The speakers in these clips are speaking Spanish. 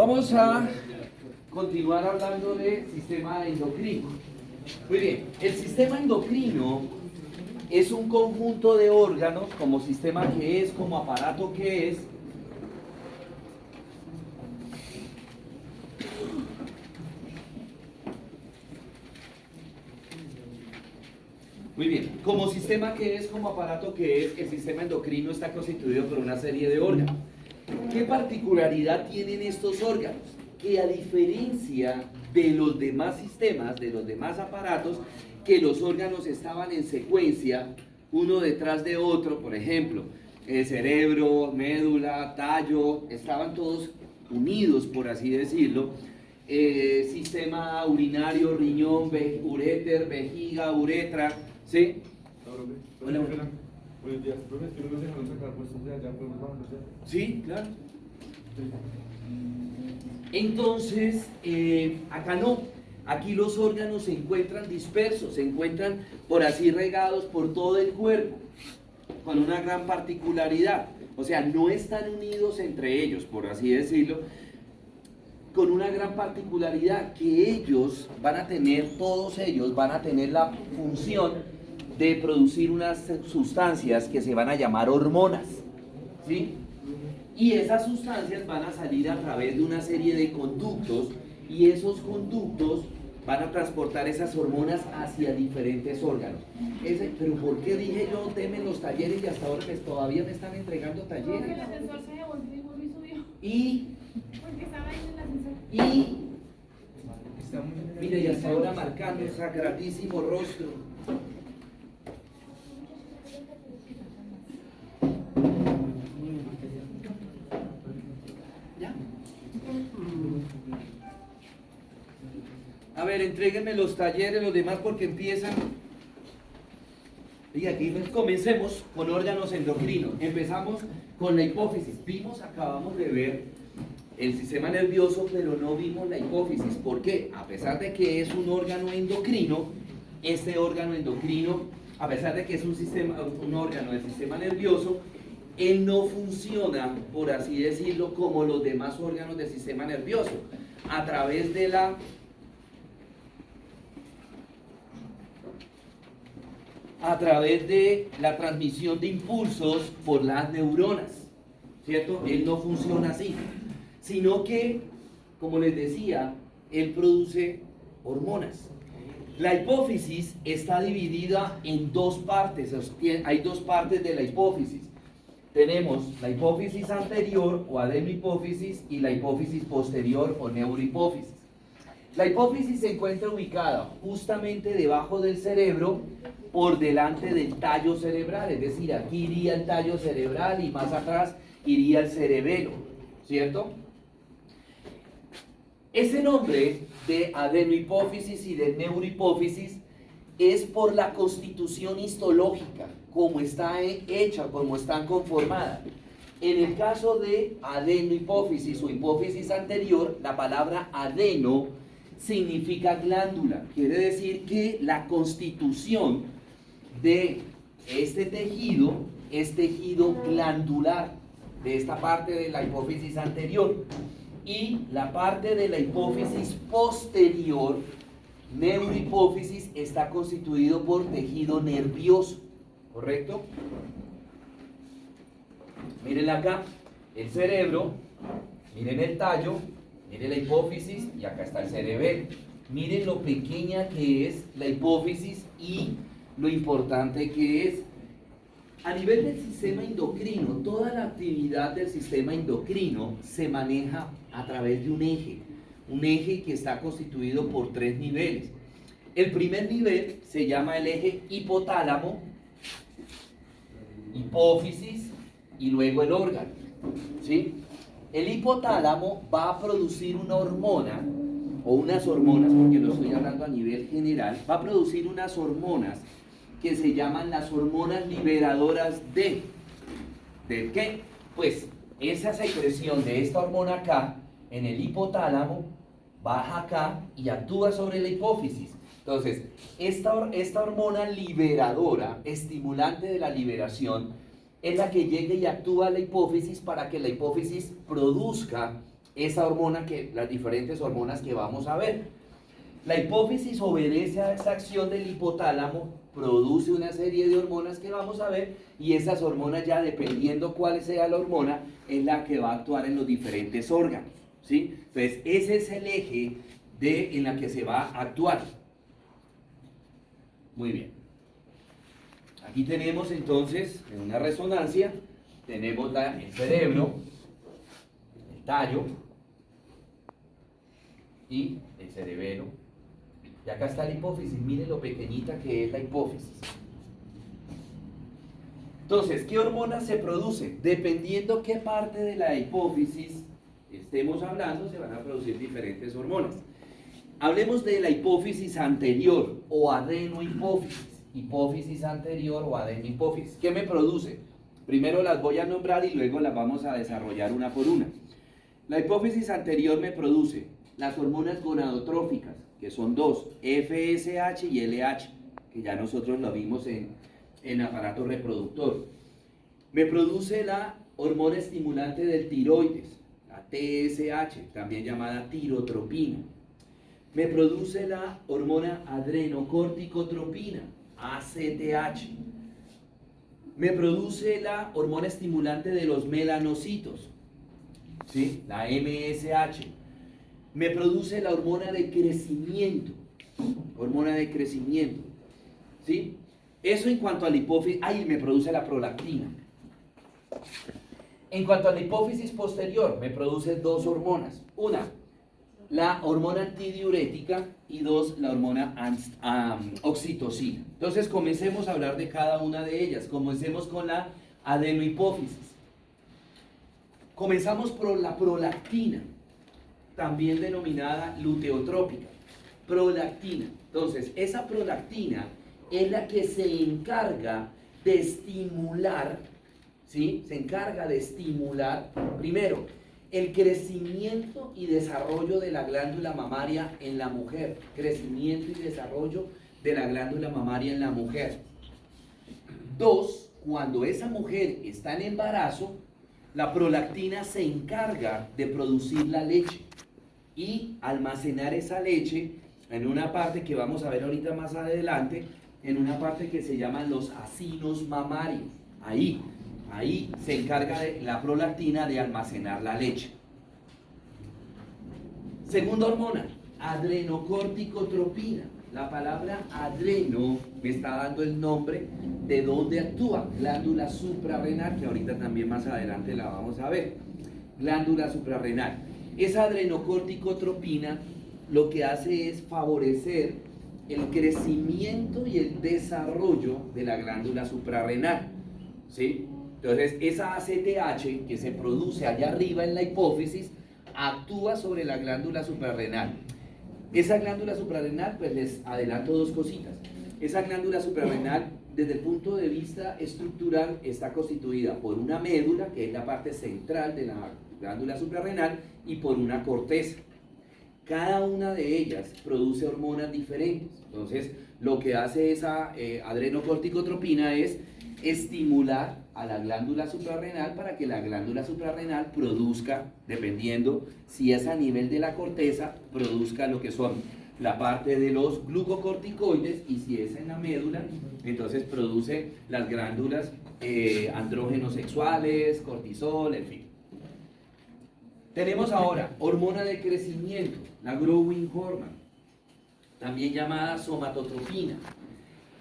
Vamos a continuar hablando del sistema endocrino. Muy bien, el sistema endocrino es un conjunto de órganos, como sistema que es, como aparato que es, muy bien, como sistema que es, como aparato que es, el sistema endocrino está constituido por una serie de órganos. ¿Qué particularidad tienen estos órganos? Que a diferencia de los demás sistemas, de los demás aparatos, que los órganos estaban en secuencia, uno detrás de otro, por ejemplo, cerebro, médula, tallo, estaban todos unidos, por así decirlo, sistema urinario, riñón, uréter, vejiga, uretra, ¿sí? Hola, hola. Buenos días, profe, que no nos dejaron sacar puestos de allá, podemos bajarnos ya. Sí, claro. Entonces, acá no. Aquí los órganos se encuentran dispersos, se encuentran por así regados por todo el cuerpo, con una gran particularidad. O sea, no están unidos entre ellos, por así decirlo, con una gran particularidad que ellos van a tener, todos ellos van a tener la función de producir unas sustancias que se van a llamar hormonas, ¿sí? Y esas sustancias van a salir a través de una serie de conductos y esos conductos van a transportar esas hormonas hacia diferentes órganos. Pero ¿por qué dije yo temen los talleres y hasta ahora todavía me están entregando talleres? Porque el ascensor se devolvió y subió. Y Porque estaba ahí en el ascensor. Mire, y hasta ahora marcando el sacratísimo rostro. ¿Ya? A ver, entréguenme los talleres, los demás, porque empiezan. Y aquí comencemos con órganos endocrinos. Empezamos con la hipófisis. Acabamos de ver el sistema nervioso, pero no vimos la hipófisis. ¿Por qué? A pesar de que es un órgano endocrino, este órgano endocrino, a pesar de que es un órgano del sistema nervioso, él no funciona, por así decirlo, como los demás órganos del sistema nervioso, a través de la transmisión de impulsos por las neuronas, ¿cierto? Él no funciona así, sino que, como les decía, él produce hormonas. La hipófisis está dividida en dos partes, hay dos partes de la hipófisis. Tenemos la hipófisis anterior o adenohipófisis y la hipófisis posterior o neurohipófisis. La hipófisis se encuentra ubicada justamente debajo del cerebro, por delante del tallo cerebral, es decir, aquí iría el tallo cerebral y más atrás iría el cerebelo, ¿cierto? Ese nombre de adenohipófisis y de neurohipófisis es por la constitución histológica, como está hecha, como están conformadas. En el caso de adenohipófisis o hipófisis anterior, la palabra adeno significa glándula, quiere decir que la constitución de este tejido es tejido glandular, de esta parte de la hipófisis anterior, y la parte de la hipófisis posterior, neurohipófisis, está constituido por tejido nervioso, ¿correcto? Miren acá, el cerebro, miren el tallo, miren la hipófisis y acá está el cerebelo. Miren lo pequeña que es la hipófisis y lo importante que es. A nivel del sistema endocrino, toda la actividad del sistema endocrino se maneja a través de un eje que está constituido por tres niveles. El primer nivel se llama el eje hipotálamo, hipófisis y luego el órgano, ¿sí? El hipotálamo va a producir una hormona, o unas hormonas, porque lo estoy hablando a nivel general, va a producir unas hormonas que se llaman las hormonas liberadoras ¿de qué? Pues esa secreción de esta hormona acá, en el hipotálamo, baja acá y actúa sobre la hipófisis. Entonces, esta hormona liberadora, estimulante de la liberación, es la que llega y actúa a la hipófisis para que la hipófisis produzca esa hormona las diferentes hormonas que vamos a ver. La hipófisis obedece a esa acción del hipotálamo, produce una serie de hormonas que vamos a ver, y esas hormonas ya dependiendo cuál sea la hormona, es la que va a actuar en los diferentes órganos, ¿sí? Entonces, ese es el eje en la que se va a actuar. Muy bien. Aquí tenemos entonces, en una resonancia, tenemos el cerebro, el tallo y el cerebelo. Y acá está la hipófisis, miren lo pequeñita que es la hipófisis. Entonces, ¿qué hormonas se producen? Dependiendo qué parte de la hipófisis estemos hablando, se van a producir diferentes hormonas. Hablemos de la hipófisis anterior o adenohipófisis. Hipófisis anterior o adenohipófisis. ¿Qué me produce? Primero las voy a nombrar y luego las vamos a desarrollar una por una. La hipófisis anterior me produce las hormonas gonadotróficas, que son dos, FSH y LH, que ya nosotros lo vimos en aparato reproductor. Me produce la hormona estimulante del tiroides, la TSH, también llamada tirotropina. Me produce la hormona adrenocorticotropina, ACTH. Me produce la hormona estimulante de los melanocitos, ¿sí? La MSH. Me produce la hormona de crecimiento, ¿sí? Eso en cuanto a la hipófisis. Me produce la prolactina. En cuanto a la hipófisis posterior, me produce dos hormonas. Una, la hormona antidiurética, y dos, la hormona oxitocina. Entonces comencemos a hablar de cada una de ellas. Comencemos con la adenohipófisis. Comenzamos por la prolactina, también denominada luteotrópica. Prolactina. Entonces, esa prolactina es la que se encarga de estimular, ¿sí? Se encarga de estimular, primero, el crecimiento y desarrollo de la glándula mamaria en la mujer. Crecimiento y desarrollo de la glándula mamaria en la mujer. Dos, cuando esa mujer está en embarazo, la prolactina se encarga de producir la leche y almacenar esa leche en una parte que vamos a ver ahorita más adelante, en una parte que se llaman los acinos mamarios. Ahí se encarga la prolactina de almacenar la leche. Segunda hormona, adrenocorticotropina. La palabra adreno me está dando el nombre de dónde actúa. Glándula suprarrenal, que ahorita también más adelante la vamos a ver. Glándula suprarrenal. Esa adrenocorticotropina lo que hace es favorecer el crecimiento y el desarrollo de la glándula suprarrenal, ¿sí? Entonces, esa ACTH que se produce allá arriba en la hipófisis actúa sobre la glándula suprarrenal. Esa glándula suprarrenal, pues les adelanto dos cositas. Esa glándula suprarrenal, desde el punto de vista estructural, está constituida por una médula, que es la parte central de la glándula suprarrenal, y por una corteza. Cada una de ellas produce hormonas diferentes. Entonces, lo que hace esa adrenocorticotropina es estimular a la glándula suprarrenal para que la glándula suprarrenal produzca, dependiendo si es a nivel de la corteza, produzca lo que son la parte de los glucocorticoides, y si es en la médula, entonces produce las glándulas andrógenos sexuales, cortisol, en fin. Tenemos ahora hormona de crecimiento, la growing hormone, también llamada somatotropina.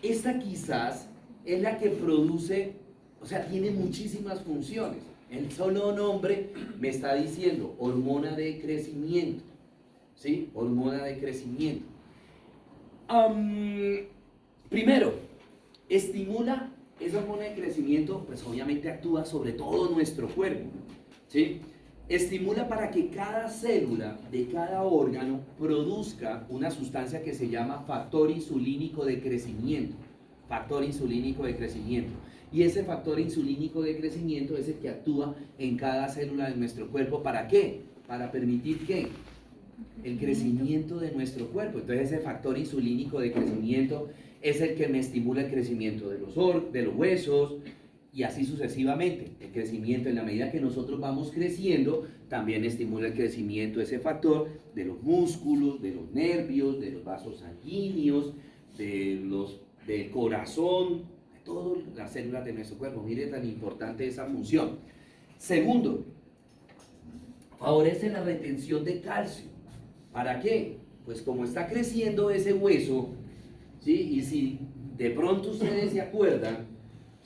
Esta quizás es la que produce, o sea, tiene muchísimas funciones. El solo nombre me está diciendo hormona de crecimiento, ¿sí? Hormona de crecimiento. Primero, estimula, esa hormona de crecimiento, pues obviamente actúa sobre todo nuestro cuerpo, ¿sí? Estimula para que cada célula de cada órgano produzca una sustancia que se llama factor insulínico de crecimiento. Factor insulínico de crecimiento. Y ese factor insulínico de crecimiento es el que actúa en cada célula de nuestro cuerpo. ¿Para qué? Para permitir ¿qué? El crecimiento de nuestro cuerpo. Entonces ese factor insulínico de crecimiento es el que me estimula el crecimiento de los huesos, y así sucesivamente. El crecimiento, en la medida que nosotros vamos creciendo, también estimula el crecimiento, ese factor de los músculos, de los nervios, de los vasos sanguíneos, del corazón, de todas las células de nuestro cuerpo. Mire tan importante esa función. Segundo, favorece la retención de calcio. ¿Para qué? Pues como está creciendo ese hueso, ¿sí? Y si de pronto ustedes se acuerdan,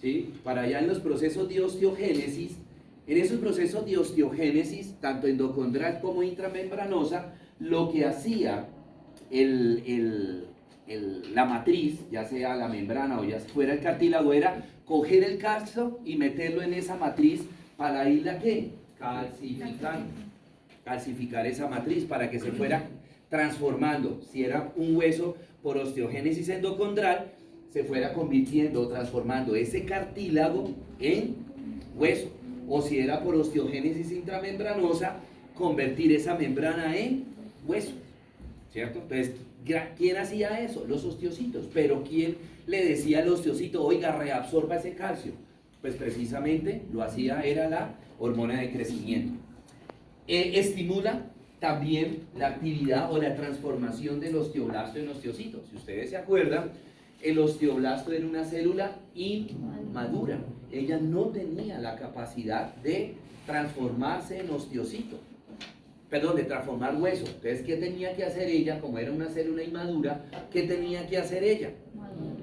¿sí? Para allá en los procesos de osteogénesis, en esos procesos de osteogénesis, tanto endocondral como intramembranosa, lo que hacía la matriz, ya sea la membrana o ya fuera el cartílago, era coger el calcio y meterlo en esa matriz para irla, ¿qué? Calcificar esa matriz para que se fuera transformando. Si era un hueso por osteogénesis endocondral, se fuera convirtiendo, transformando ese cartílago en hueso. O si era por osteogénesis intramembranosa, convertir esa membrana en hueso. ¿Cierto? Entonces, ¿quién hacía eso? Los osteocitos. Pero ¿quién le decía al osteocito, oiga, reabsorba ese calcio? Pues precisamente lo hacía, era la hormona de crecimiento. Estimula también la actividad o la transformación del osteoblasto en osteocito. Si ustedes se acuerdan, el osteoblasto era una célula inmadura. Ella no tenía la capacidad de transformarse en osteocito. Perdón, de transformar hueso. Entonces, ¿qué tenía que hacer ella? Como era una célula inmadura, ¿qué tenía que hacer ella?